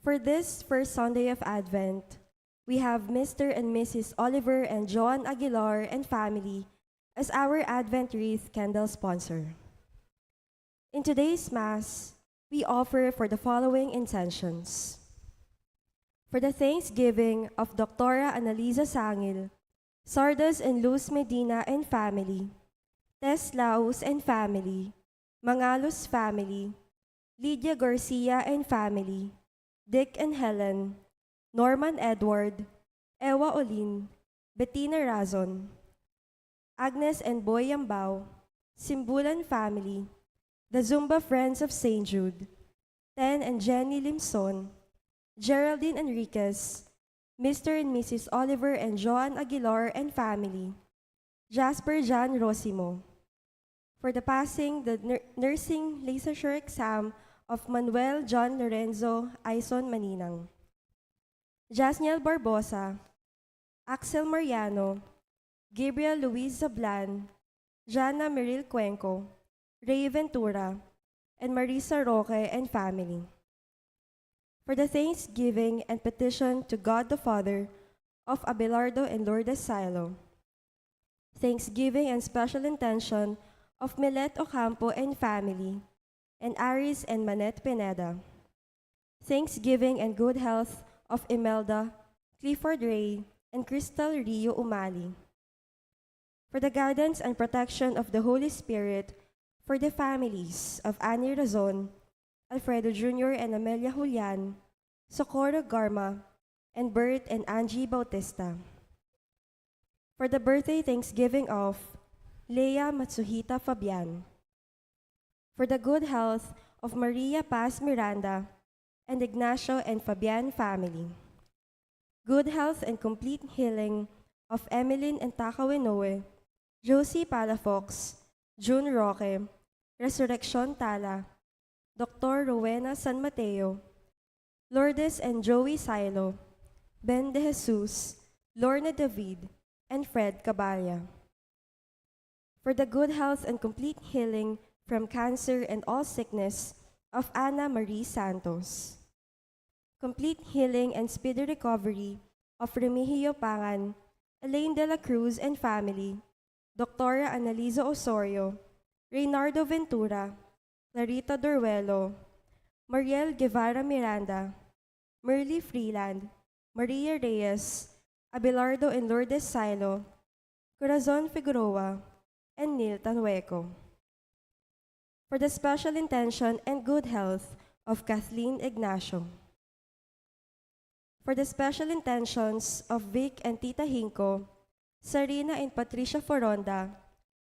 For this first Sunday of Advent, we have Mr. and Mrs. Oliver and Joan Aguilar and family as our Advent wreath candle sponsor. In today's Mass, we offer for the following intentions. For the Thanksgiving of Dr. Annalisa Sangil, Sardas and Luz Medina and family, Tess Laus and family, Mangalos family, Lydia Garcia and family, Dick and Helen, Norman Edward, Ewa Olin, Bettina Razon, Agnes and Boy Yambao, Simbulan family, the Zumba Friends of St. Jude, Ten and Jenny Limson, Geraldine Enriquez, Mr. and Mrs. Oliver and Joan Aguilar and family, Jasper John Rosimo. For the passing the nursing licensure exam of Manuel John Lorenzo Aison Maninang, Jasniel Barbosa, Axel Mariano, Gabriel Luis Zablan, Jana Meril Cuenco, Ray Ventura, and Marisa Roque and family. For the thanksgiving and petition to God the Father of Abelardo and Lourdes Silo, thanksgiving and special intention of Milet Ocampo and family, and Aris and Manette Pineda, thanksgiving and good health of Imelda, Clifford Ray, and Crystal Rio Umali. For the guidance and protection of the Holy Spirit, for the families of Annie Razon, Alfredo Jr. and Amelia Julian, Socorro Garma, and Bert and Angie Bautista. For the birthday thanksgiving of Leia Matsuhita Fabian. For the good health of Maria Paz Miranda and Ignacio and Fabian family. Good health and complete healing of Emeline and Takawinoe, Josie Palafox, June Roque, Resurrection Tala, Dr. Rowena San Mateo, Lourdes and Joey Silo, Ben De Jesus, Lorna David, and Fred Caballa. For the good health and complete healing from cancer and all sickness of Ana Marie Santos. Complete healing and speedy recovery of Remigio Pangan, Elaine de la Cruz and family, Dr. Annalisa Osorio, Reynardo Ventura, Clarita Dorwelo, Mariel Guevara Miranda, Merly Freeland, Maria Reyes, Abelardo and Lourdes Silo, Corazon Figueroa, and Neil Tanueco. For the special intention and good health of Kathleen Ignacio. For the special intentions of Vic and Tita Hinko, Sarina and Patricia Foronda,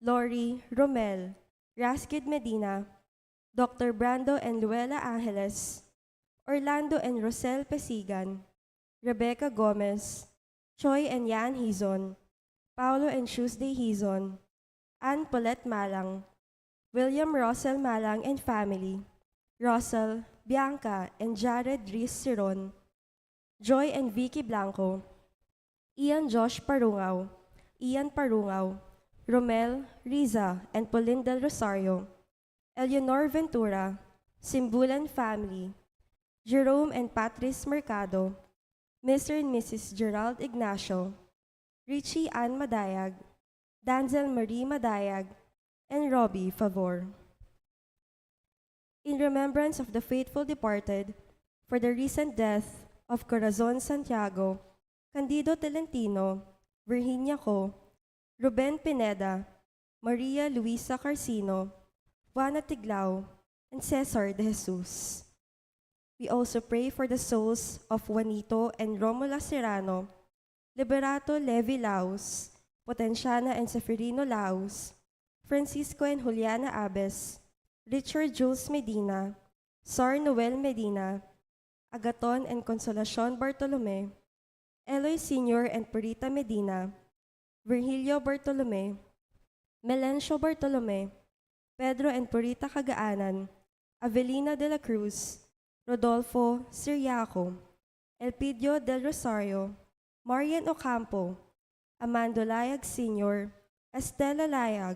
Lori, Romel, Raskid Medina, Dr. Brando and Luella Angeles, Orlando and Rosel Pesigan, Rebecca Gomez, Choi and Yan Hizon, Paulo and Tuesday Hizon, Ann Paulette Malang, William Russell Malang and family, Russell, Bianca, and Jared Reese Siron, Joy and Vicky Blanco, Ian Josh Parungaw, Ian Parungaw, Romel, Riza, and Pauline Del Rosario, Eleanor Ventura, Simbulan family, Jerome and Patrice Mercado, Mr. and Mrs. Gerald Ignacio, Richie Ann Madayag, Danzel Marie Madayag, and Robbie Favor. In remembrance of the faithful departed, for the recent death of Corazon Santiago, Candido Tolentino, Virginia Co, Ruben Pineda, Maria Luisa Carcino, Juana Tiglao, and Cesar De Jesus. We also pray for the souls of Juanito and Romula Serrano, Liberato Levi Laos, Potenciana and Seferino Laos, Francisco and Juliana Abes, Richard Jules Medina, Sar Noel Medina, Agaton and Consolacion Bartolome, Eloy Sr. and Purita Medina, Virgilio Bartolome, Melencio Bartolome, Pedro and Purita Cagaanan, Avelina de la Cruz, Rodolfo Siriaco, Elpidio del Rosario, Marian Ocampo, Amando Layag Sr., Estela Layag,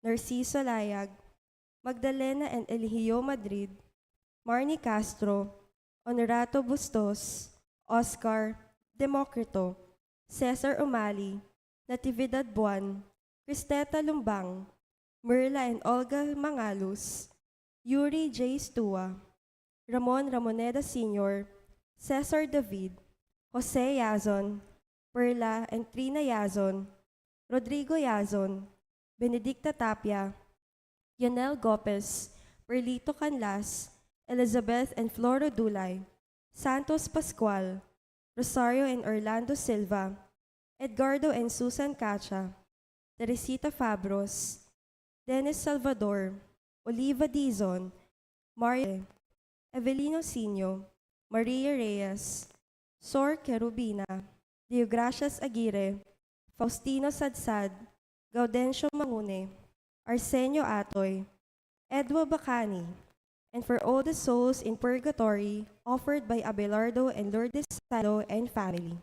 Narciso Layag, Magdalena and Eligio Madrid, Marnie Castro, Honorato Bustos, Oscar, Democrito, Cesar Umali, Natividad Buwan, Cristeta Lumbang, Merla and Olga Mangalus, Yuri J. Stua, Ramon Ramoneda Sr., Cesar David, Jose Yazon, Perla and Trina Yazon, Rodrigo Yazon, Benedicta Tapia, Yanel Gopez, Perlito Canlas, Elizabeth and Floro Dulay, Santos Pascual, Rosario and Orlando Silva, Edgardo and Susan Cacha, Teresita Fabros, Dennis Salvador, Oliva Dizon, Maria, Evelino Sinio, Maria Reyes, Sor Kerubina, Deogracias Aguirre, Faustino Sadsad, Gaudencio Mangune, Arsenio Atoy, Edwa Bacani, and for all the souls in purgatory offered by Abelardo and Lourdes Salo and family.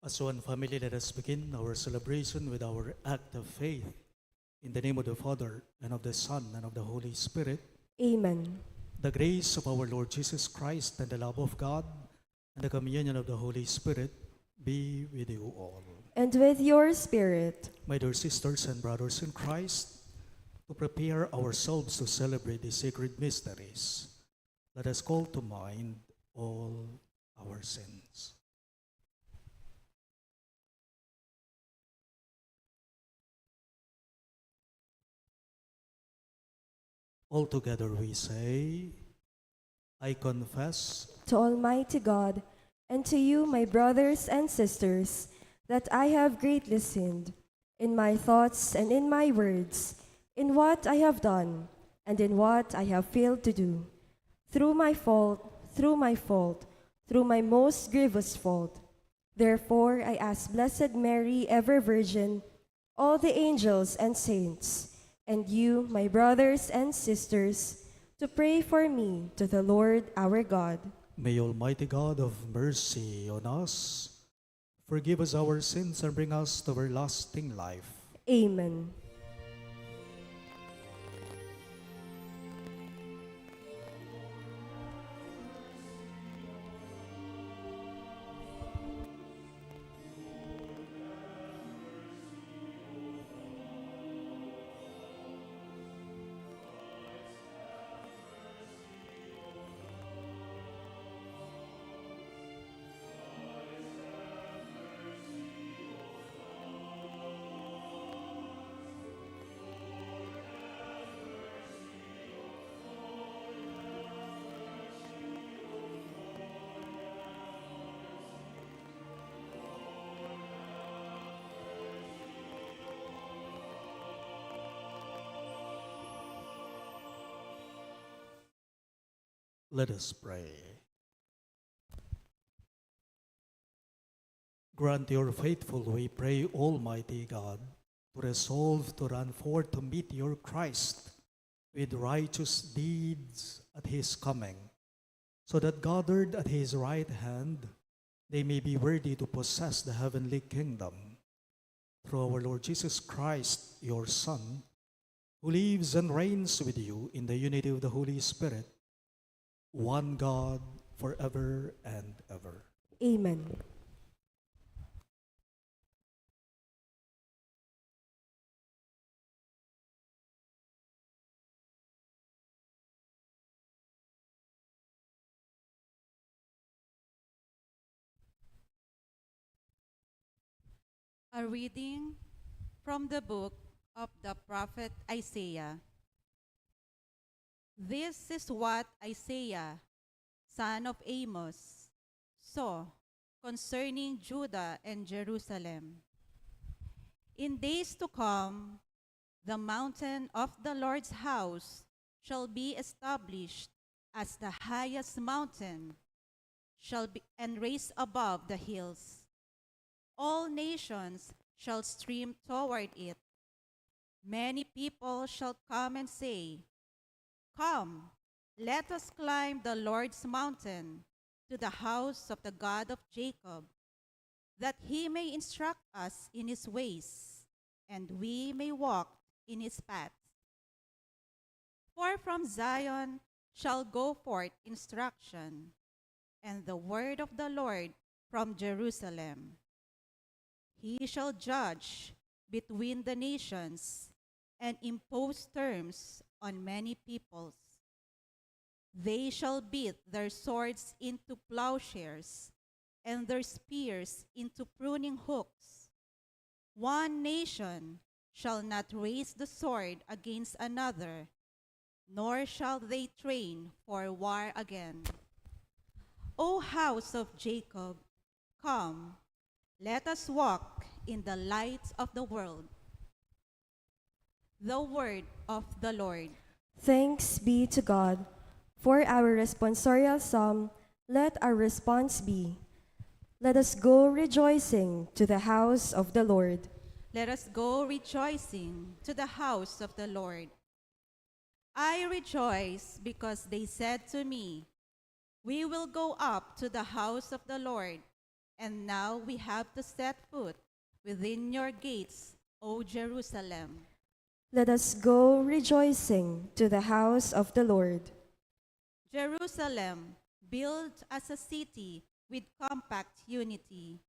As one family, let us begin our celebration with our act of faith. In the name of the Father, and of the Son, and of the Holy Spirit. Amen. The grace of our Lord Jesus Christ, and the love of God, and the communion of the Holy Spirit be with you all. And with your spirit. My dear sisters and brothers in Christ, to prepare ourselves to celebrate the sacred mysteries, let us call to mind all our sins. All together we say, I confess To Almighty God, and to you, my brothers and sisters, that I have greatly sinned in my thoughts and in my words, in what I have done and in what I have failed to do, through my fault, through my fault, through my most grievous fault. Therefore, I ask Blessed Mary, ever Virgin, all the angels and saints, and you, my brothers and sisters, to pray for me to the Lord our God. May Almighty God of mercy on us, forgive us our sins and bring us to everlasting life. Amen. Let us pray. Grant your faithful, we pray, Almighty God, to resolve to run forth to meet your Christ with righteous deeds at his coming, so that gathered at his right hand, they may be worthy to possess the heavenly kingdom. Through our Lord Jesus Christ, your Son, who lives and reigns with you in the unity of the Holy Spirit, one God, forever and ever. Amen. A reading from the book of the prophet Isaiah. This is what Isaiah, son of Amos, saw concerning Judah and Jerusalem. In days to come, the mountain of the Lord's house shall be established as the highest mountain, shall be and raised above the hills. All nations shall stream toward it. Many people shall come and say, "Come, let us climb the Lord's mountain, to the house of the God of Jacob, that he may instruct us in his ways, and we may walk in his paths." For from Zion shall go forth instruction, and the word of the Lord from Jerusalem. He shall judge between the nations and impose terms on many peoples. They shall beat their swords into plowshares and their spears into pruning hooks. One nation shall not raise the sword against another, nor shall they train for war again. O house of Jacob, come, let us walk in the light of the world. The word of the Lord. Thanks be to God. For our responsorial psalm, let our response be, "Let us go rejoicing to the house of the Lord." Let us go rejoicing to the house of the Lord. I rejoice because they said to me, "We will go up to the house of the Lord." And now we have to set foot within your gates, O Jerusalem. Let us go rejoicing to the house of the Lord. Jerusalem, built as a city with compact unity.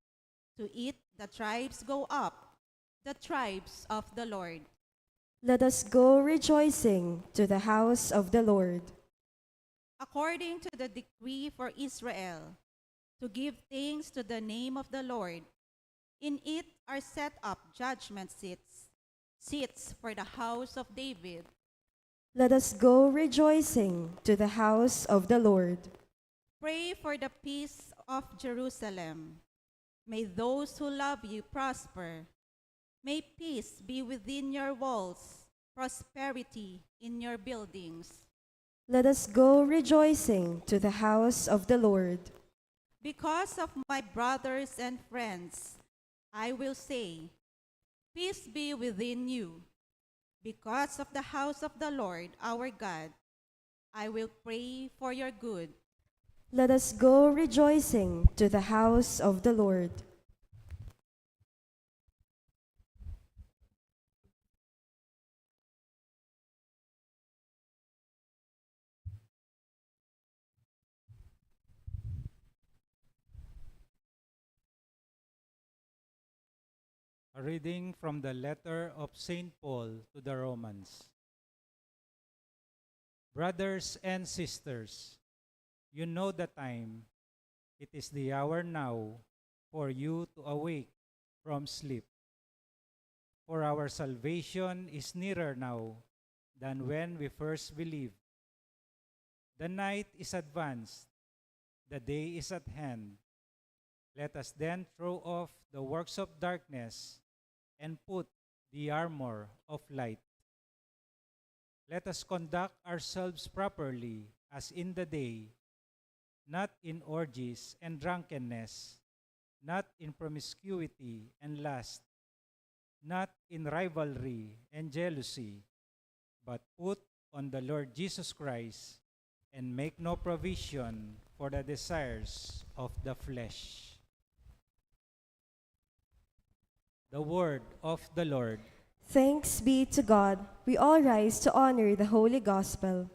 To it the tribes go up, the tribes of the Lord. Let us go rejoicing to the house of the Lord. According to the decree for Israel, to give thanks to the name of the Lord. In it are set up judgment seats, seats for the house of David. Let us go rejoicing to the house of the Lord. Pray for the peace of Jerusalem. May those who love you prosper. May peace be within your walls, prosperity in your buildings. Let us go rejoicing to the house of the Lord. Because of my brothers and friends, I will say, peace be within you. Because of the house of the Lord our God, I will pray for your good. Let us go rejoicing to the house of the Lord. A reading from the letter of St. Paul to the Romans. Brothers and sisters, you know the time. It is the hour now for you to awake from sleep. For our salvation is nearer now than when we first believed. The night is advanced, the day is at hand. Let us then throw off the works of darkness and put the armor of light. Let us conduct ourselves properly as in the day, not in orgies and drunkenness, not in promiscuity and lust, not in rivalry and jealousy, but put on the Lord Jesus Christ and make no provision for the desires of the flesh. The word of the Lord. Thanks be to God. We all rise to honor the Holy Gospel.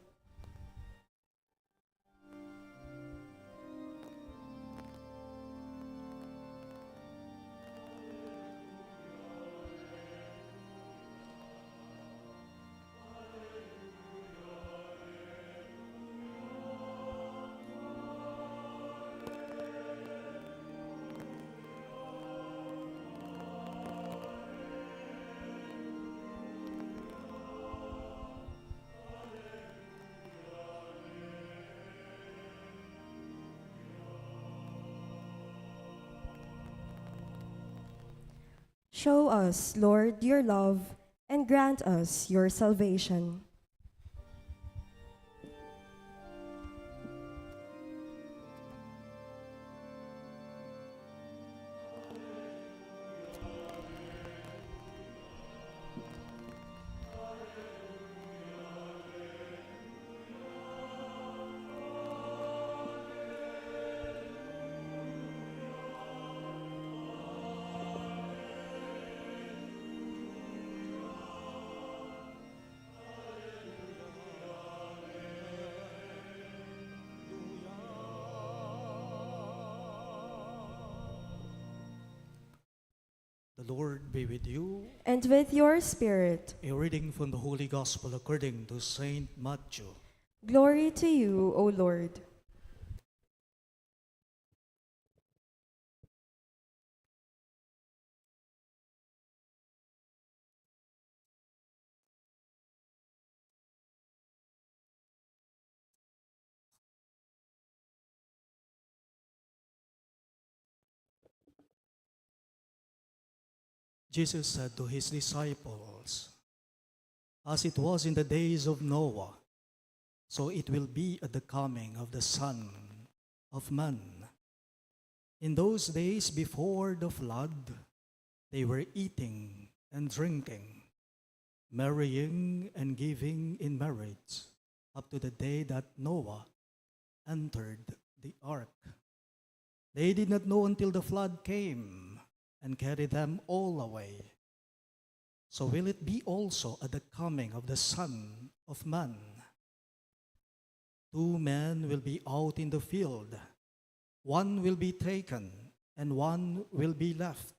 Show us, Lord, your love, and grant us your salvation. The Lord be with you. And with your spirit. A reading from the Holy Gospel according to Saint Matthew. Glory to you, O Lord. Jesus said to his disciples, as it was in the days of Noah, so it will be at the coming of the Son of Man. In those days before the flood, they were eating and drinking, marrying and giving in marriage, up to the day that Noah entered the ark. They did not know until the flood came and carried them all away. So will it be also at the coming of the Son of Man. 2 men will be out in the field. One will be taken, and one will be left.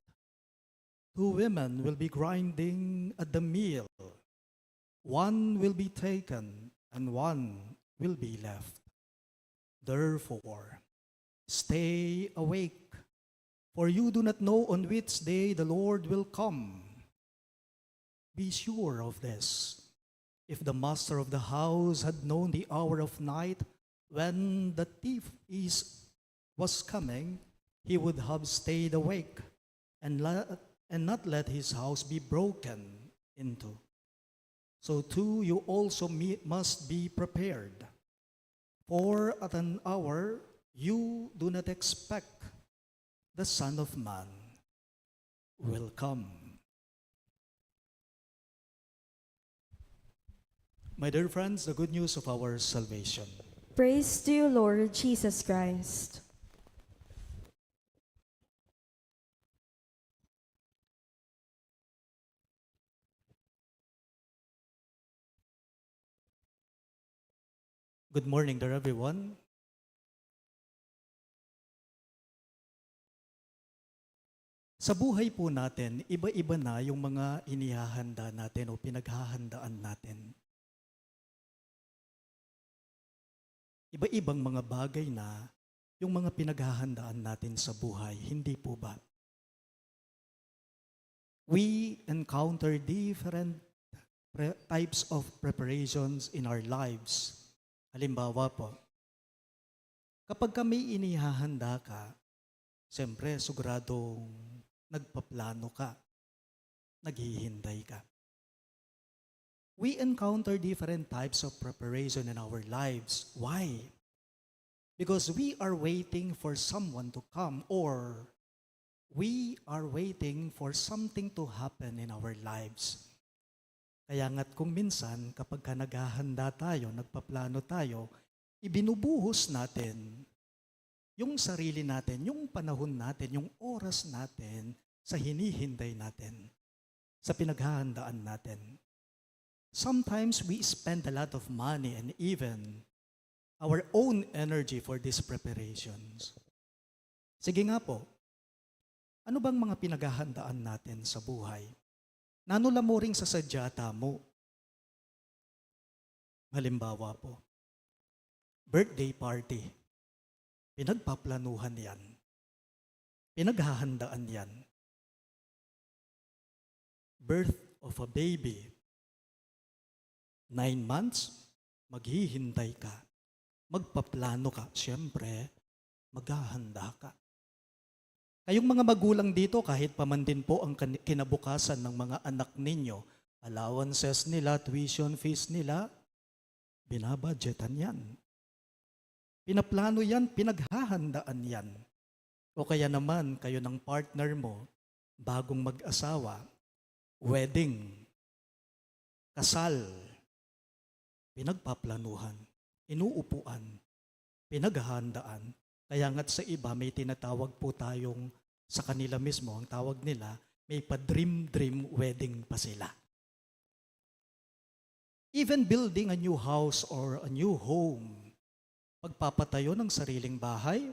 2 women will be grinding at the mill. One will be taken, and one will be left. Therefore, stay awake, for you do not know on which day the Lord will come. Be sure of this. If the master of the house had known the hour of night when the thief was coming, he would have stayed awake and not let his house be broken into. So too you also must be prepared. For at an hour you do not expect the Son of Man will come. My dear friends, the good news of our salvation. Praise to you, Lord Jesus Christ. Good morning there, everyone. Sa buhay po natin, iba-iba na yung mga inihahanda natin o pinaghahandaan natin. Iba-ibang mga bagay na yung mga pinaghahandaan natin sa buhay, hindi po ba? We encounter different types of preparations in our lives. Halimbawa po, kapag kami inihahanda ka, siyempre siguradong nagpaplano ka, naghihintay ka. We encounter different types of preparation in our lives. Why? Because we are waiting for someone to come, or we are waiting for something to happen in our lives. Kaya nga't kung minsan, kapag ka naghahanda tayo, nagpaplano tayo, ibinubuhos natin yung sarili natin, yung panahon natin, yung oras natin sa hinihintay natin, sa pinaghahandaan natin. Sometimes we spend a lot of money and even our own energy for these preparations. Sige nga po, ano bang mga pinaghahandaan natin sa buhay? Nanula mo ring sa sadyata mo. Halimbawa po, birthday party. Pinagpaplanuhan yan. Pinaghahandaan yan. Birth of a baby. 9 months, maghihintay ka. Magpaplano ka. Siyempre, maghahanda ka. Kayong mga magulang dito, kahit pa man din po ang kinabukasan ng mga anak ninyo, allowances nila, tuition fees nila, binabudgetan yan. Pinaplano yan, pinaghahandaan yan. O kaya naman, kayo ng partner mo, bagong mag-asawa, wedding, kasal, pinagpaplanuhan, inuupuan, pinaghahandaan. Kaya nga't sa iba, may tinatawag po tayong sa kanila mismo, ang tawag nila, may pa-dream wedding pa sila. Even building a new house or a new home, pagpapatayo ng sariling bahay,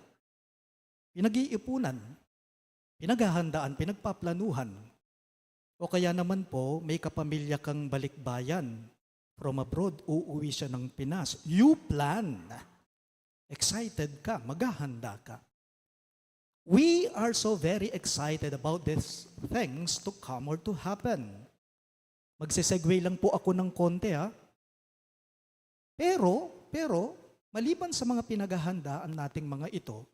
pinag-iipunan, pinaghahandaan, pinagpaplanuhan. O kaya naman po, may kapamilya kang balikbayan from abroad, uuwi siya ng Pinas. You plan. Excited ka, maghahanda ka. We are so very excited about these things to come or to happen. Magsisegue lang po ako ng konti ha. Pero, maliban sa mga pinaghahandaan nating mga ito,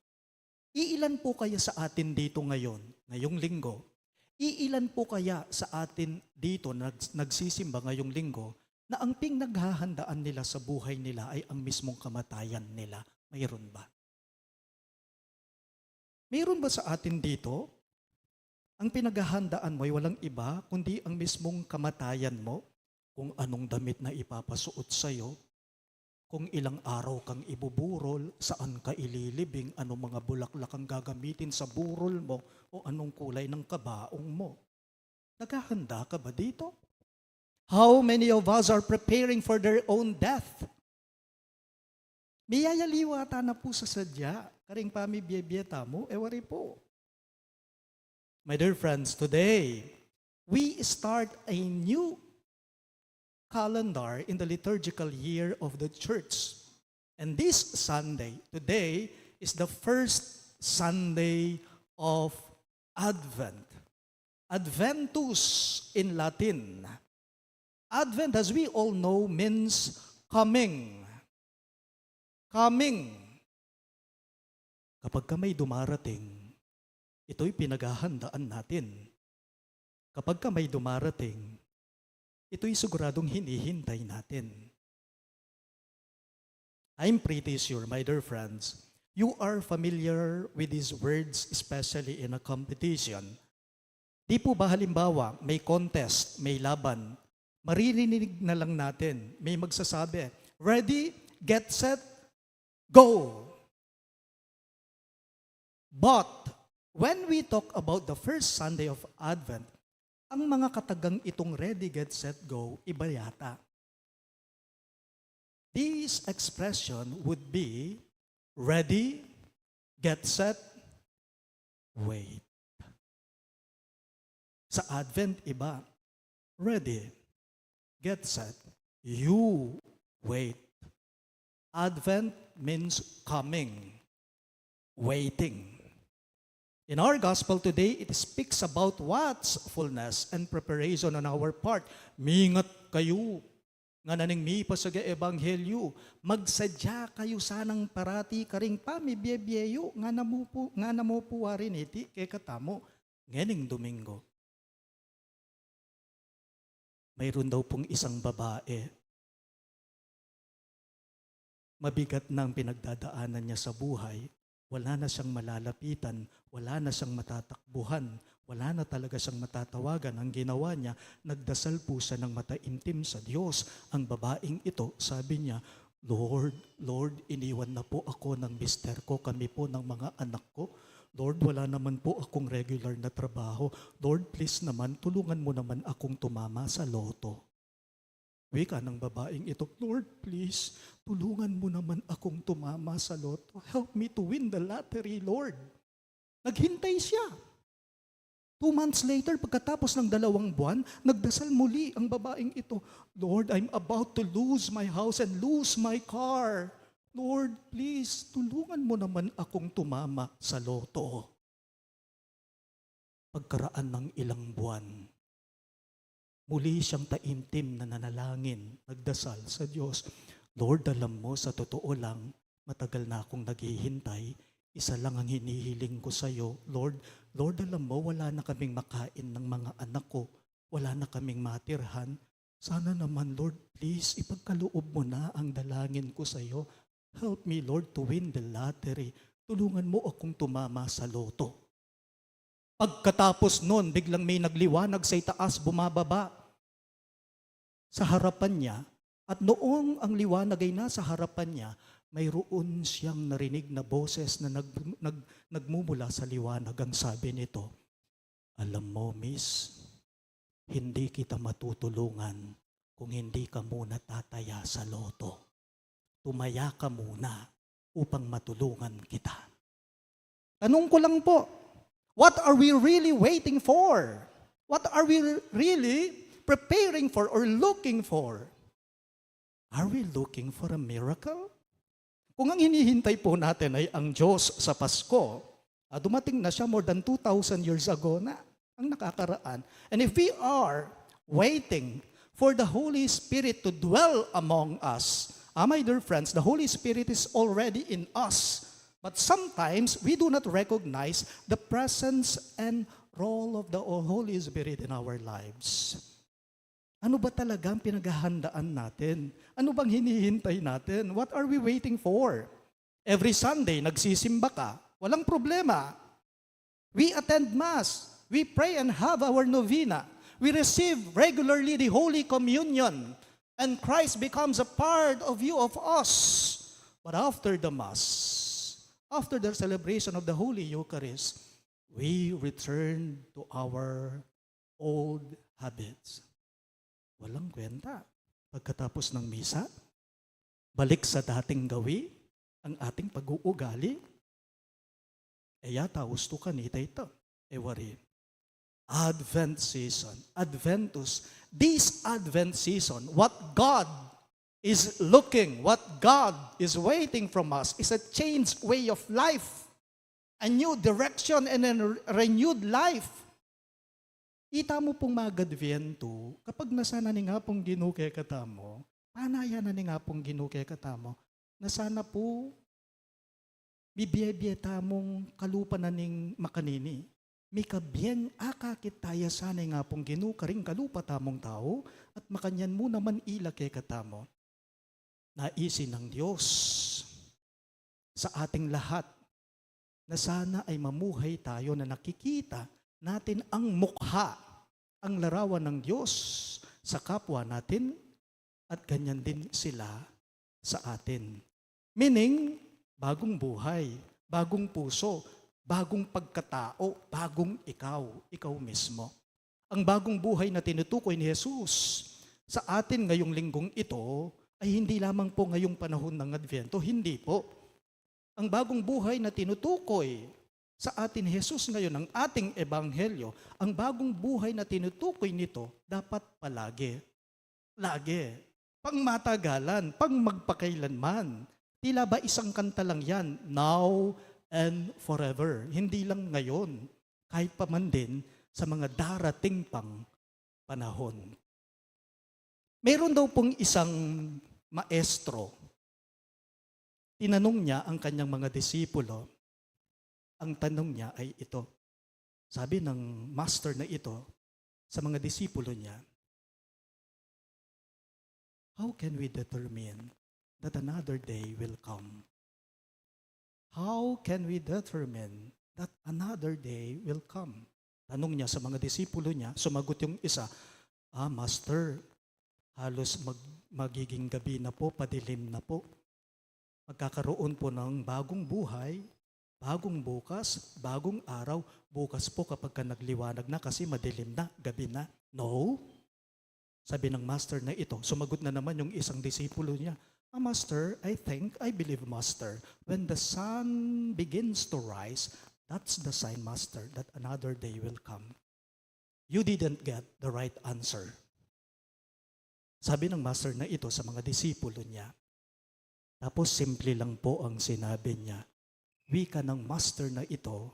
iilan po kaya sa atin dito ngayon, ngayong linggo, iilan po kaya sa atin dito nagsisimba ngayong linggo, na ang pinaghahandaan nila sa buhay nila ay ang mismong kamatayan nila? Mayroon ba? Mayroon ba sa atin dito, ang pinaghahandaan mo ay walang iba, kundi ang mismong kamatayan mo, kung anong damit na ipapasuot sa'yo, kung ilang araw kang ibuburol, saan ka ililibing, anong mga bulaklak ang gagamitin sa burol mo, o anong kulay ng kabaong mo. Naghahanda ka ba dito? How many of us are preparing for their own death? Biyayaliwata na po sa sadya. Karing pami biyabiyata mo, ewari po. My dear friends, today, we start a new calendar in the liturgical year of the church. And this Sunday, today, is the first Sunday of Advent. Adventus in Latin. Advent, as we all know, means coming. Coming. Kapag ka may dumarating, ito'y pinaghahandaan natin. Kapag ka may dumarating, ito'y siguradong hinihintay natin. I'm pretty sure, my dear friends, you are familiar with these words, especially in a competition. Di po ba halimbawa, may contest, may laban, maririnig na lang natin, may magsasabi, ready, get set, go! But, when we talk about the first Sunday of Advent, ang mga katagang itong ready, get set, go, iba yata. This expression would be ready, get set, wait. Sa Advent, iba. Ready, get set, you wait. Advent means coming, waiting. In our gospel today, it speaks about watchfulness and preparation on our part. Mingat kayo, nga naning mipas sa ebanghelyo, magsadya kayo sanang parati karing pamibyebeyo, nga namupo rin iti kay katamo, ngening Domingo. Mayroon daw pong isang babae, mabigat na ang pinagdadaanan niya sa buhay, wala na siyang malalapitan, wala na siyang matatakbuhan, wala na talaga siyang matatawagan. Ang ginawa niya, nagdasal po siya ng mataimtim sa Diyos. Ang babaeng ito, sabi niya, Lord, iniwan na po ako ng mister ko, kami po ng mga anak ko. Lord, wala naman po akong regular na trabaho. Lord, please naman, tulungan mo naman akong tumama sa loto. Wika ng babaeng ito, Lord, please, tulungan mo naman akong tumama sa loto. Help me to win the lottery, Lord. Naghintay siya. 2 months later, pagkatapos ng 2 buwan, nagdasal muli ang babaeng ito, Lord, I'm about to lose my house and lose my car. Lord, please, tulungan mo naman akong tumama sa loto. Pagkaraan ng ilang buwan, muli siyang taimtim na nanalangin, nagdasal sa Diyos. Lord, alam mo, sa totoo lang, matagal na akong naghihintay. Isa lang ang hinihiling ko sa iyo. Lord, alam mo, wala na kaming makain ng mga anak ko. Wala na kaming matirhan. Sana naman, Lord, please, ipagkaloob mo na ang dalangin ko sa iyo. Help me, Lord, to win the lottery. Tulungan mo akong tumama sa loto. Pagkatapos nun, biglang may nagliwanag sa itaas, bumababa sa harapan niya. At noong ang liwanag ay nasa harapan niya, mayroon siyang narinig na boses na nagmumula sa liwanag. Ang sabi nito, alam mo, miss, hindi kita matutulungan kung hindi ka muna tataya sa loto. Tumaya ka muna upang matulungan kita. Tanong ko lang po, what are we really waiting for? What are we really preparing for or looking for? Are we looking for a miracle? Kung ang hinihintay po natin ay ang Diyos sa Pasko, dumating na siya more than 2,000 years ago na ang nakakaraan. And if we are waiting for the Holy Spirit to dwell among us, my dear friends, the Holy Spirit is already in us. But sometimes we do not recognize the presence and role of the Holy Spirit in our lives. Ano ba talaga ang pinaghahandaan natin? Ano bang hinihintay natin? What are we waiting for? Every Sunday, nagsisimba ka. Walang problema. We attend Mass. We pray and have our novena. We receive regularly the Holy Communion. And Christ becomes a part of you, of us. But after the Mass, after the celebration of the Holy Eucharist, we return to our old habits. Walang kwenta. Pagkatapos ng misa, balik sa dating gawi, ang ating pag-uugali, yata gusto ka nita ito. Wari. Advent season, Adventus, this Advent season, what God is looking, what God is waiting from us is a changed way of life, a new direction and a renewed life. Ita mo pong magadviento, kapag nasana ni nga pong ginukay katamo, panaya na ni nga pong ginukay katamo, na sana po, bibiyebiyeta mong kalupa na ning makanini. Mikabiyeng akakit taya sanay nga pong ginukaring kalupata mong tao at makanyan mo naman ilake katamo. Naisin ng Diyos sa ating lahat na sana ay mamuhay tayo na nakikita natin ang mukha, ang larawan ng Diyos sa kapwa natin at ganyan din sila sa atin. Meaning, bagong buhay, bagong puso, bagong pagkatao, bagong ikaw mismo. Ang bagong buhay na tinutukoy ni Jesus sa atin ngayong linggong ito ay hindi lamang po ngayong panahon ng Advento, hindi po. Ang bagong buhay na tinutukoy sa atin ni Jesus ngayon, ang ating ebanghelyo, ang bagong buhay na tinutukoy nito, dapat palagi. Lagi. Pangmatagalan, pang magpakailanman. Tila ba isang kanta lang yan, now and forever. Hindi lang ngayon, kahit pa man din sa mga darating pang panahon. Meron daw pong isang maestro. Tinanong niya ang kanyang mga disipulo. Ang tanong niya ay ito. Sabi ng master na ito sa mga disipulo niya, how can we determine that another day will come? How can we determine that another day will come? Tanong niya sa mga disipulo niya, sumagot yung isa, Master, halos magiging gabi na po, padilim na po. Magkakaroon po ng bagong buhay, bagong bukas, bagong araw. Bukas po kapag ka nagliwanag na kasi madilim na, gabi na. No. Sabi ng master na ito, sumagot na naman yung isang disipulo niya, Master, I believe, Master, when the sun begins to rise, that's the sign, Master, that another day will come. You didn't get the right answer. Sabi ng master na ito sa mga disipulo niya. Tapos simple lang po ang sinabi niya. Wika ng master na ito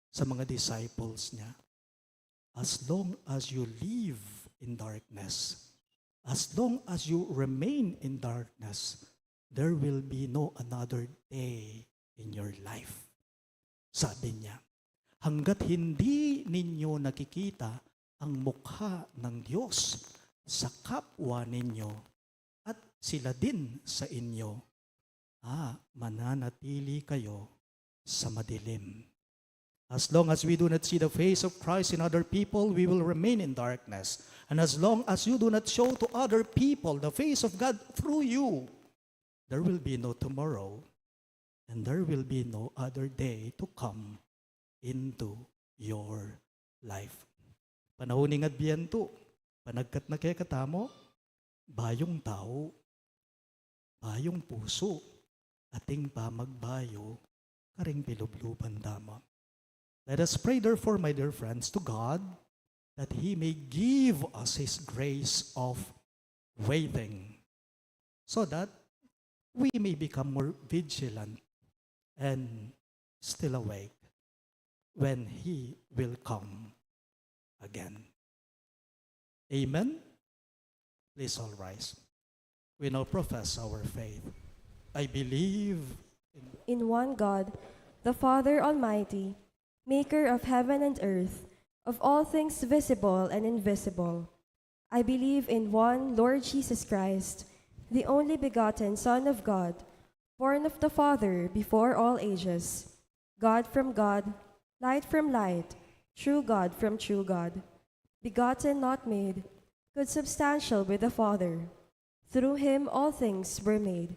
sa mga disciples niya. As long as you live in darkness, as long as you remain in darkness, there will be no another day in your life. Sabi niya, hanggat hindi ninyo nakikita ang mukha ng Diyos sa kapwa ninyo at sila din sa inyo, mananatili kayo sa madilim. As long as we do not see the face of Christ in other people, we will remain in darkness. And as long as you do not show to other people the face of God through you, there will be no tomorrow, and there will be no other day to come into your life. Panahon ng Adbyento, panagkat na kaya katamo, bayong tao, bayong puso, ating pamagbayo, karing pilubluban dama. Let us pray therefore, my dear friends, to God, that He may give us His grace of waiting, so that we may become more vigilant and still awake when He will come again. Amen? Please all rise. We now profess our faith. I believe In one God, the Father Almighty, maker of heaven and earth, of all things visible and invisible. I believe in one Lord Jesus Christ, the only begotten Son of God, born of the Father before all ages, God from God, light from light, true God from true God, begotten, not made, consubstantial with the Father. Through Him all things were made.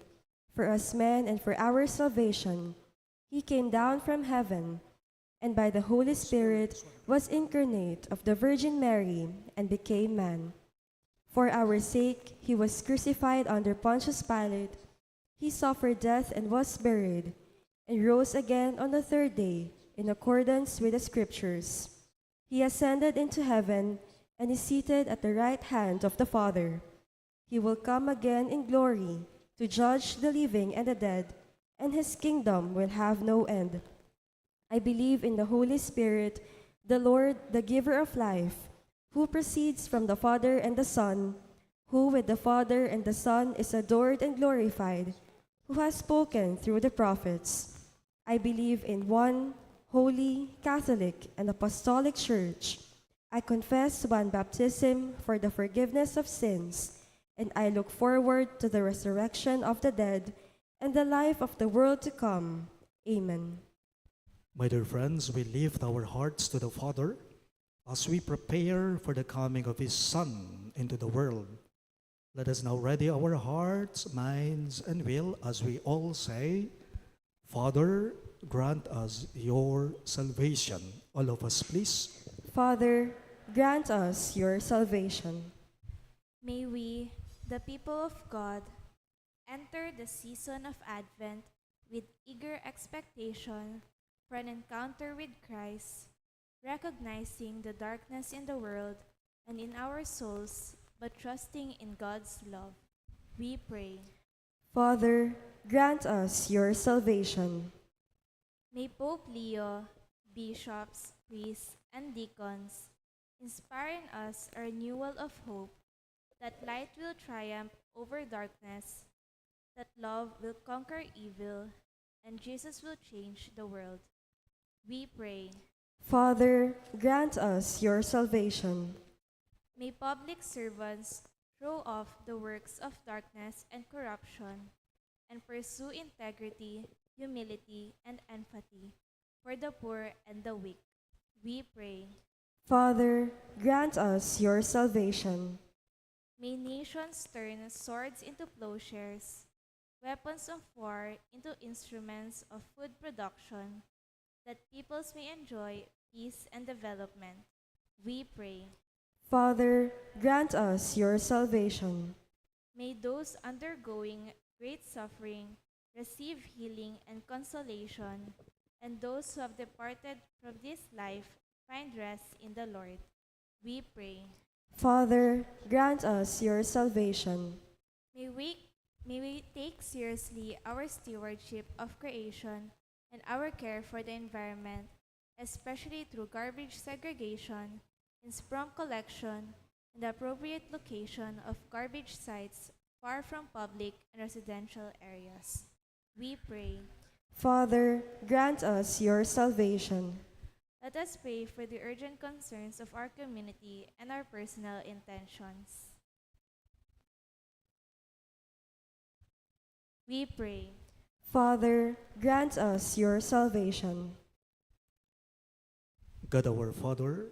For us men and for our salvation, He came down from heaven, and by the Holy Spirit was incarnate of the Virgin Mary and became man. For our sake He was crucified under Pontius Pilate. He suffered death and was buried, and rose again on the third day in accordance with the Scriptures. He ascended into heaven and is seated at the right hand of the Father. He will come again in glory to judge the living and the dead, and His kingdom will have no end. I believe in the Holy Spirit, the Lord, the giver of life, who proceeds from the Father and the Son, who with the Father and the Son is adored and glorified, who has spoken through the prophets. I believe in one Holy, Catholic, and Apostolic Church. I confess one baptism for the forgiveness of sins, and I look forward to the resurrection of the dead and the life of the world to come. Amen. My dear friends, we lift our hearts to the Father as we prepare for the coming of His Son into the world. Let us now ready our hearts, minds, and will as we all say, Father, grant us your salvation. All of us, please. Father, grant us your salvation. May we, the people of God, enter the season of Advent with eager expectation for an encounter with Christ, recognizing the darkness in the world and in our souls, but trusting in God's love. We pray. Father, grant us your salvation. May Pope Leo, bishops, priests, and deacons inspire in us a renewal of hope, that light will triumph over darkness, that love will conquer evil, and Jesus will change the world. We pray. Father, grant us your salvation. May public servants throw off the works of darkness and corruption and pursue integrity, humility, and empathy for the poor and the weak. We pray. Father, grant us your salvation. May nations turn swords into plowshares, weapons of war into instruments of food production, that peoples may enjoy peace and development. We pray. Father, grant us your salvation. May those undergoing great suffering receive healing and consolation, and those who have departed from this life find rest in the Lord. We pray. Father, grant us your salvation. May we take seriously our stewardship of creation and our care for the environment, especially through garbage segregation, its prompt collection, and the appropriate location of garbage sites far from public and residential areas. We pray. Father, grant us your salvation. Let us pray for the urgent concerns of our community and our personal intentions. We pray. Father, grant us your salvation. God our Father,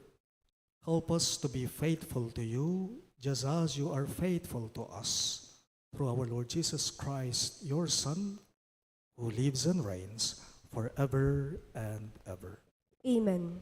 help us to be faithful to you, just as you are faithful to us. Through our Lord Jesus Christ, your Son, who lives and reigns forever and ever. Amen.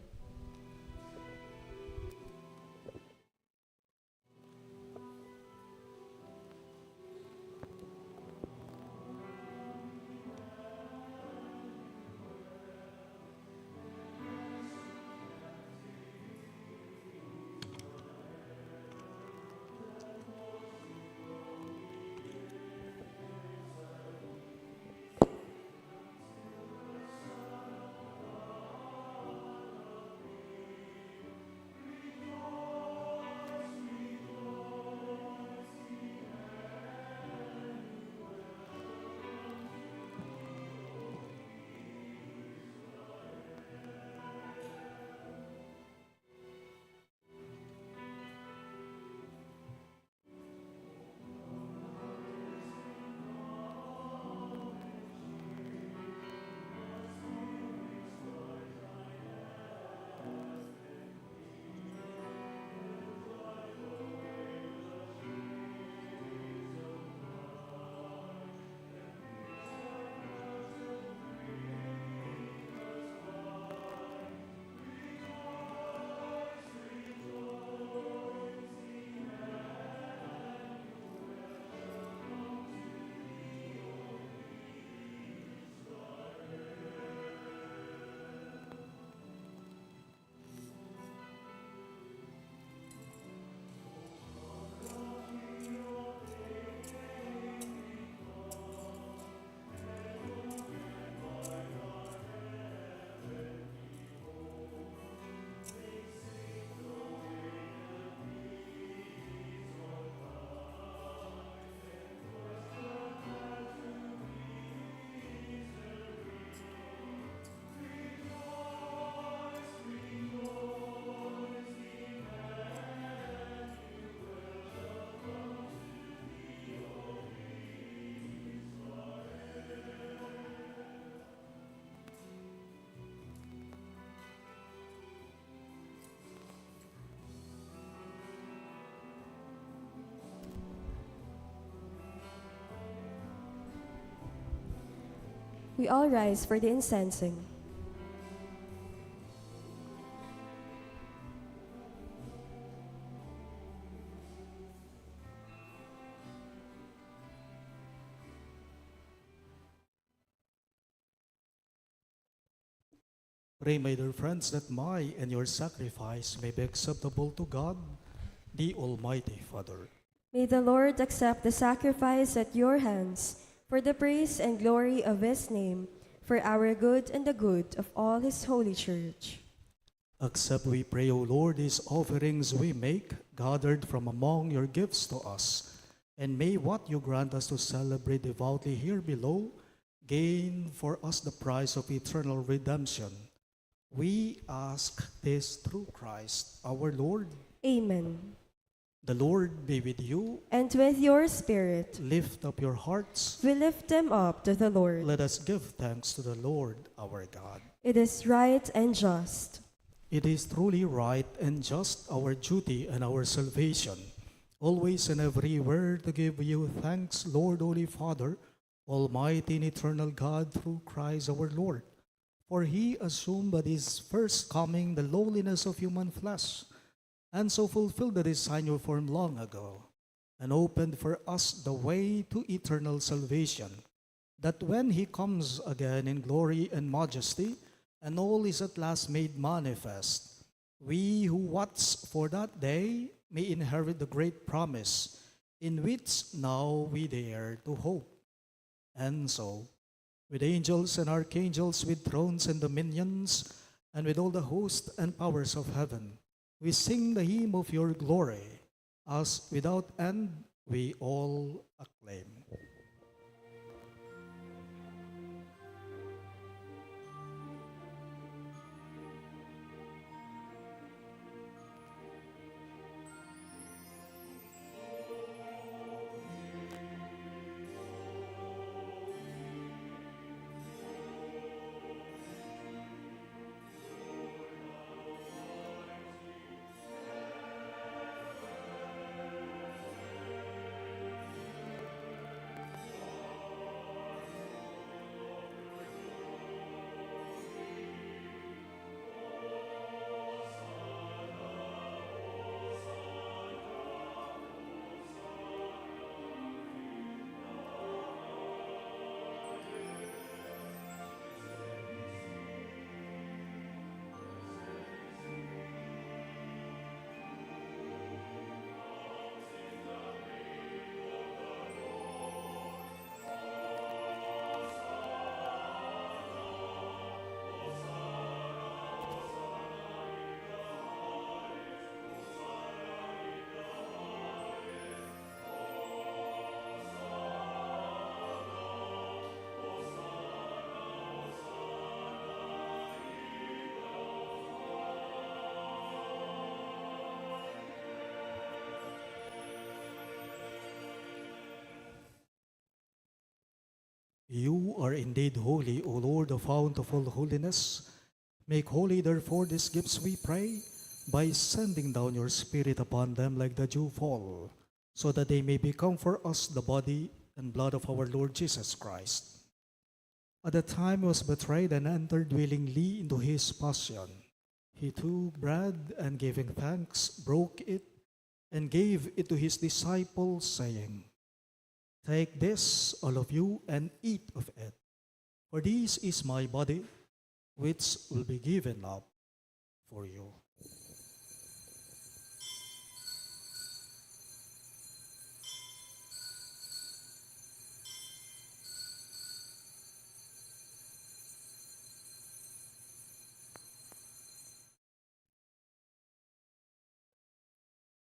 We all rise for the incensing. Pray, my dear friends, that my and your sacrifice may be acceptable to God, the Almighty Father. May the Lord accept the sacrifice at your hands for the praise and glory of his name, for our good and the good of all his holy church. Accept, we pray, O Lord, these offerings we make, gathered from among your gifts to us, and may what you grant us to celebrate devoutly here below gain for us the prize of eternal redemption. We ask this through Christ our Lord. Amen. The Lord be with you. And with your spirit, Lift up your hearts. we lift them up to the Lord. Let us give thanks to the Lord our God. It is right and just. It is truly right and just, our duty and our salvation, always and everywhere to give you thanks, Lord, Holy Father, Almighty and eternal God, through Christ our Lord. For he assumed at his first coming the lowliness of human flesh, and so fulfilled the design you formed long ago, and opened for us the way to eternal salvation, that when he comes again in glory and majesty, and all is at last made manifest, we who watch for that day may inherit the great promise, in which now we dare to hope. And so, with angels and archangels, with thrones and dominions, and with all the hosts and powers of heaven, we sing the hymn of your glory, as without end we all acclaim. You are indeed holy, O Lord, the fount of all holiness. Make holy, therefore, these gifts, we pray, by sending down your Spirit upon them like the dewfall, so that they may become for us the body and blood of our Lord Jesus Christ. At the time he was betrayed and entered willingly into his passion, he took bread and giving thanks, broke it, and gave it to his disciples, saying, "Take this, all of you, and eat of it, for this is my body, which will be given up for you."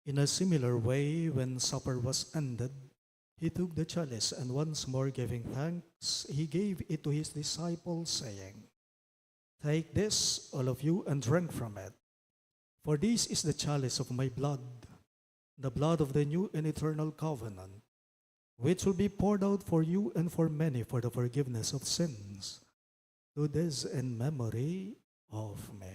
In a similar way, when supper was ended, he took the chalice, and once more giving thanks, he gave it to his disciples, saying, "Take this, all of you, and drink from it. For this is the chalice of my blood, the blood of the new and eternal covenant, which will be poured out for you and for many for the forgiveness of sins. Do this in memory of me."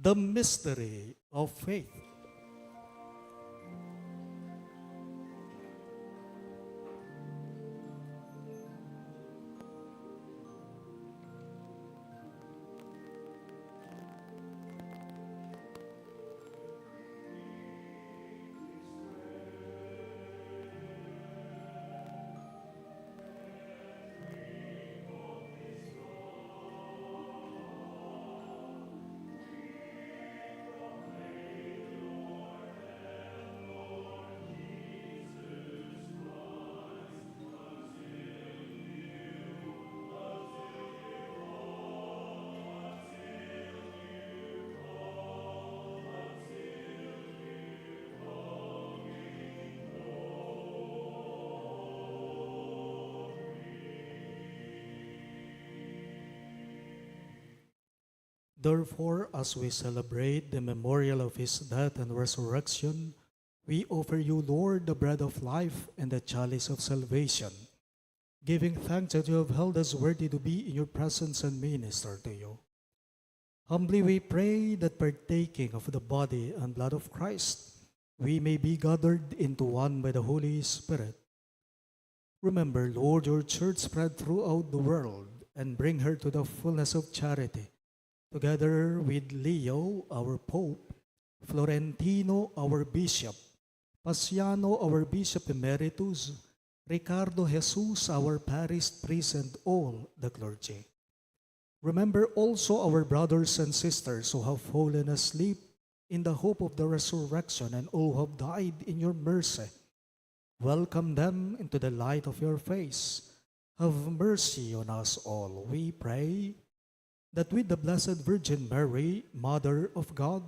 The mystery of faith. Therefore, as we celebrate the memorial of his death and resurrection, we offer you, Lord, the bread of life and the chalice of salvation, giving thanks that you have held us worthy to be in your presence and minister to you. Humbly we pray that partaking of the body and blood of Christ, we may be gathered into one by the Holy Spirit. Remember, Lord, your church spread throughout the world and bring her to the fullness of charity, together with Leo, our Pope, Florentino, our Bishop, Pasiano, our Bishop Emeritus, Ricardo Jesus, our Parish priest, and all the clergy. Remember also our brothers and sisters who have fallen asleep in the hope of the resurrection and all who have died in your mercy. Welcome them into the light of your face. Have mercy on us all, we pray, that with the Blessed Virgin Mary, Mother of God,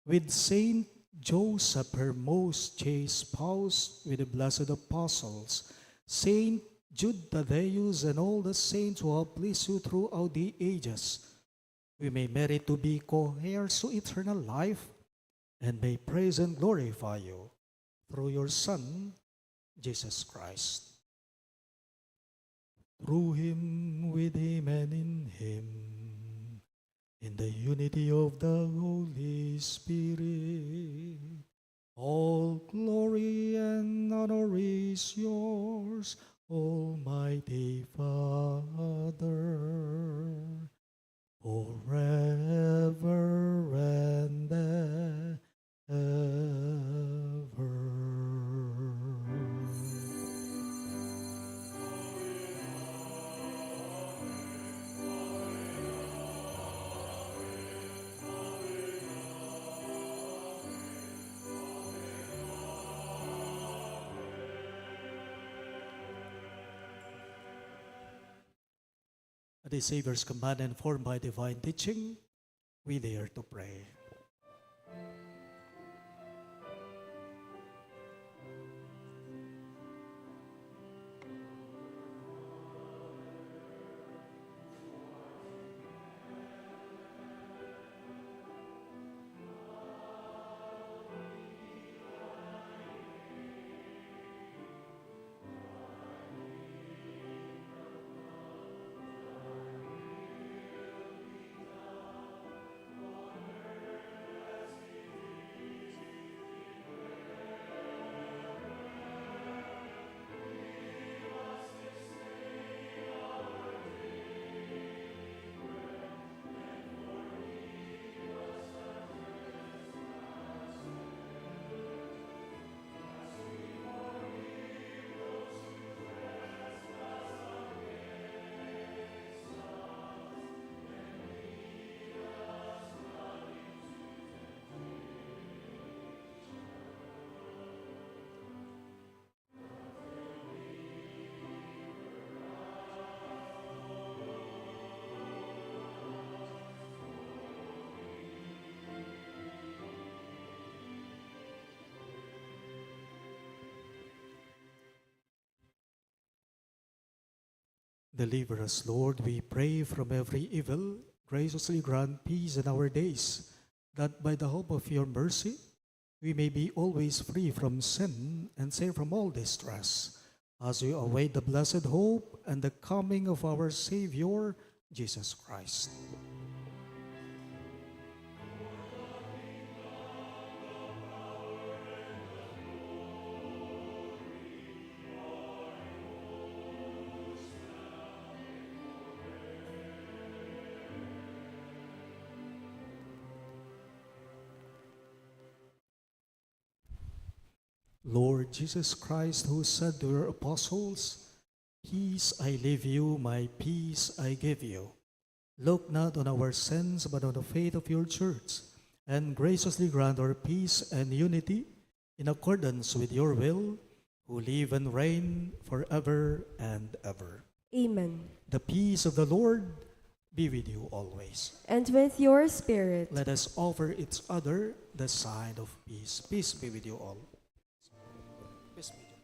with Saint Joseph, her most chaste spouse, with the blessed apostles, Saint Jude, Thaddeus, and all the saints who have pleased you throughout the ages, we may merit to be co-heirs to eternal life, and may praise and glorify you through your Son, Jesus Christ. Through him, with him, and in him, in the unity of the Holy Spirit, all glory and honor is yours, Almighty Father, forever and ever. At the Savior's command and formed by divine teaching, we dare to pray. Deliver us, Lord, we pray, from every evil. Graciously grant peace in our days, that by the hope of your mercy, we may be always free from sin and safe from all distress, as we await the blessed hope and the coming of our Savior, Jesus Christ. Lord Jesus Christ, who said to your apostles, "Peace I leave you, my peace I give you," look not on our sins, but on the faith of your church, and graciously grant our peace and unity in accordance with your will, who live and reign forever and ever. Amen. The peace of the Lord be with you always. And with your spirit. Let us offer each other the sign of peace. Peace be with you all. Peace be with you.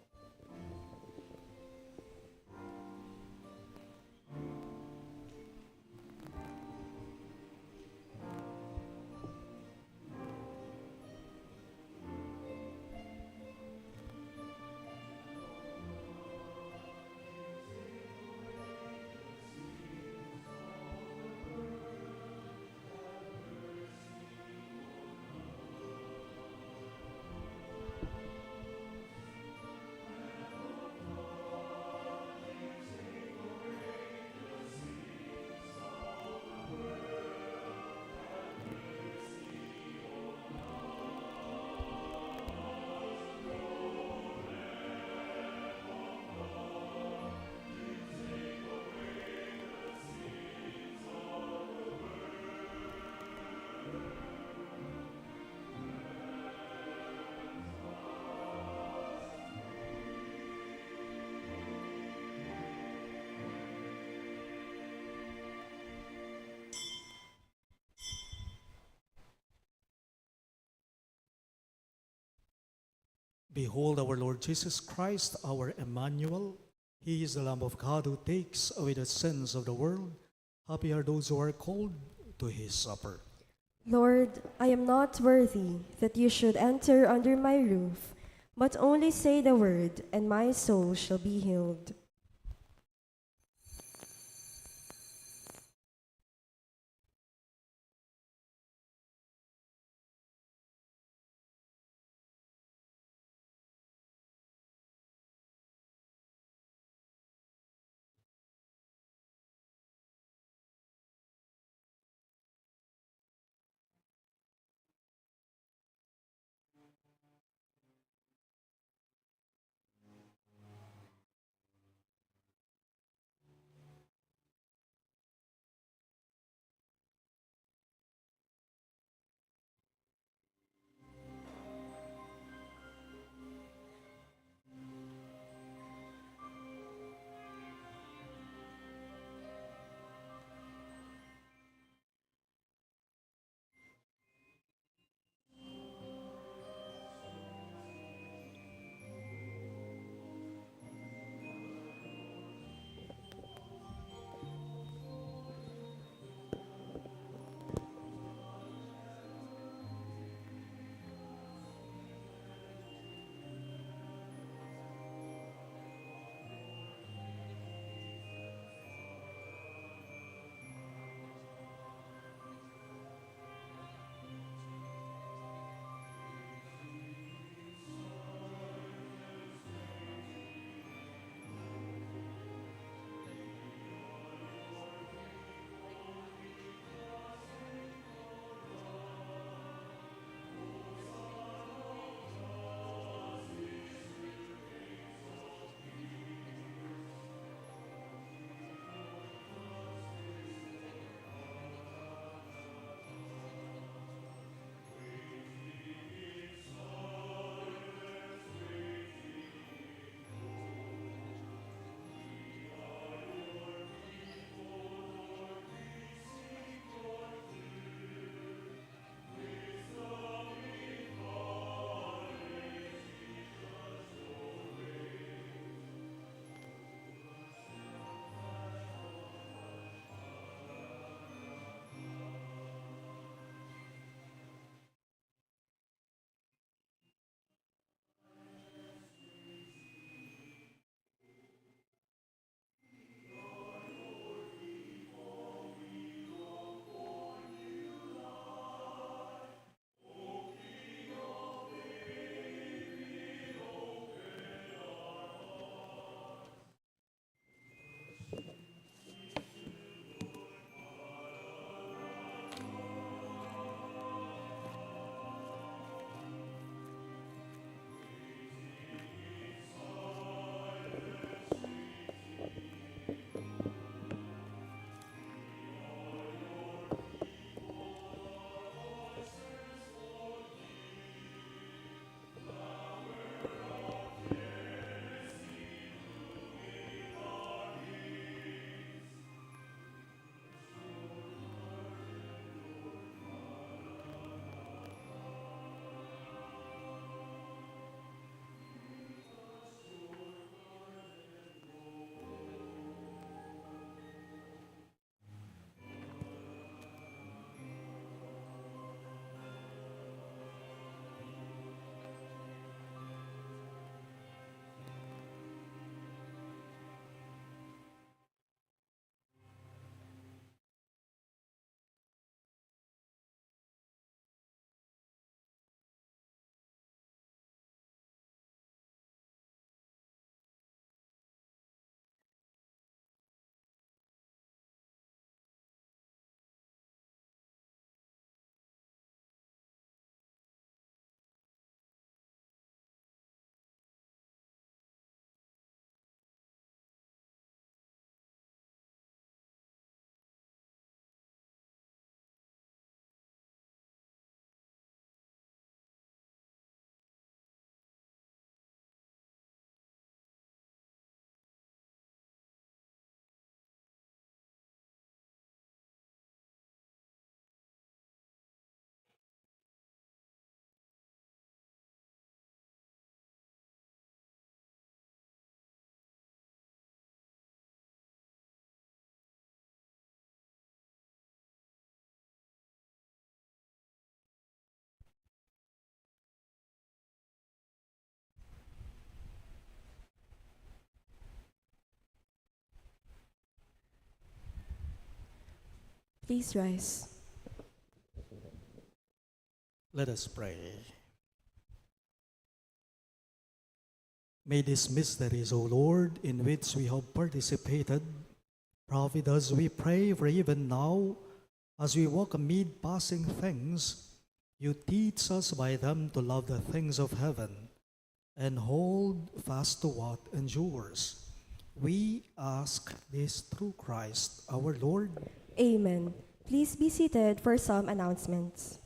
Behold our Lord Jesus Christ, our Emmanuel. He is the Lamb of God who takes away the sins of the world. Happy are those who are called to his supper. Lord, I am not worthy that you should enter under my roof, but only say the word, and my soul shall be healed. Please rise. Let us pray. May these mysteries, O Lord, in which we have participated, profit us, we pray, for even now, as we walk amid passing things, you teach us by them to love the things of heaven and hold fast to what endures. We ask this through Christ our Lord. Amen. Please be seated for some announcements.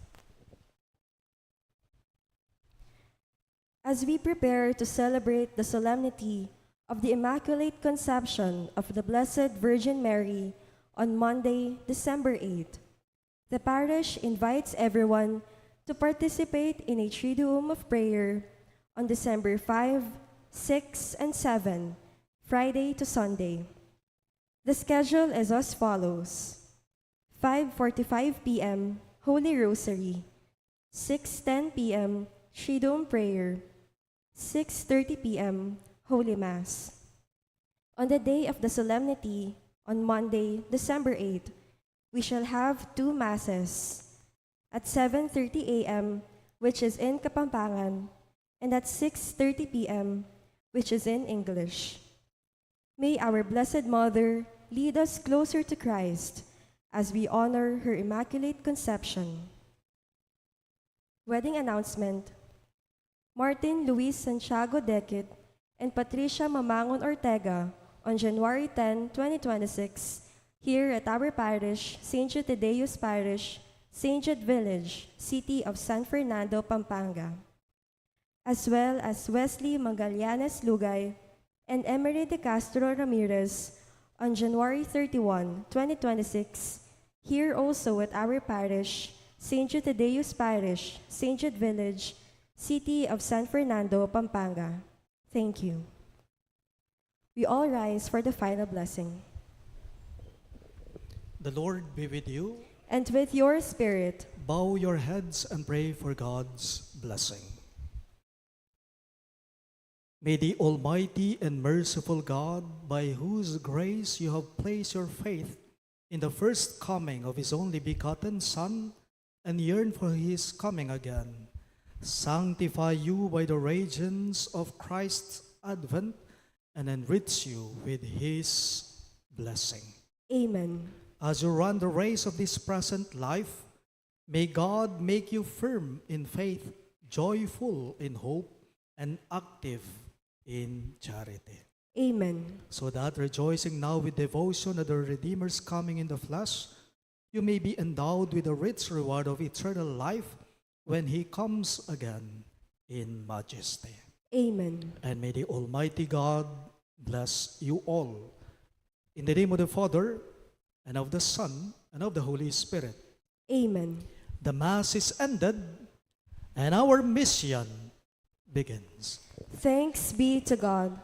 As we prepare to celebrate the solemnity of the Immaculate Conception of the Blessed Virgin Mary on Monday, December 8th, the parish invites everyone to participate in a Triduum of Prayer on December 5, 6, and 7, Friday to Sunday. The schedule is as follows: 5:45 p.m. Holy Rosary, 6:10 p.m. Triduum Prayer, 6:30 p.m. Holy Mass. On the day of the solemnity, on Monday, December 8th, we shall have 2 Masses, at 7:30 a.m., which is in Kapampangan, and at 6:30 p.m., which is in English. May our Blessed Mother lead us closer to Christ as we honor her Immaculate Conception. Wedding announcement: Martin Luis Santiago Dequit and Patricia Mamangon Ortega on January 10, 2026, here at our parish, St. Jude Thaddeus Parish, St. Jude Village, City of San Fernando, Pampanga. As well as Wesley Magallanes Lugay and Emery de Castro Ramirez on January 31, 2026, here also at our parish, St. Jude Thaddeus Parish, St. Jude Village, City of San Fernando, Pampanga. Thank you. We all rise for the final blessing. The Lord be with you. And with your spirit, Bow your heads and pray for God's blessing. May the Almighty and merciful God, by whose grace you have placed your faith in the first coming of His only begotten Son, and yearn for His coming again, sanctify you by the radiance of Christ's advent, and enrich you with His blessing. Amen. As you run the race of this present life, may God make you firm in faith, joyful in hope, and active in charity. Amen. So that, rejoicing now with devotion at the Redeemer's coming in the flesh, you may be endowed with the rich reward of eternal life when He comes again in majesty. Amen. And may the Almighty God bless you all. In the name of the Father, and of the Son, and of the Holy Spirit. Amen. The Mass is ended, and our mission begins. Thanks be to God.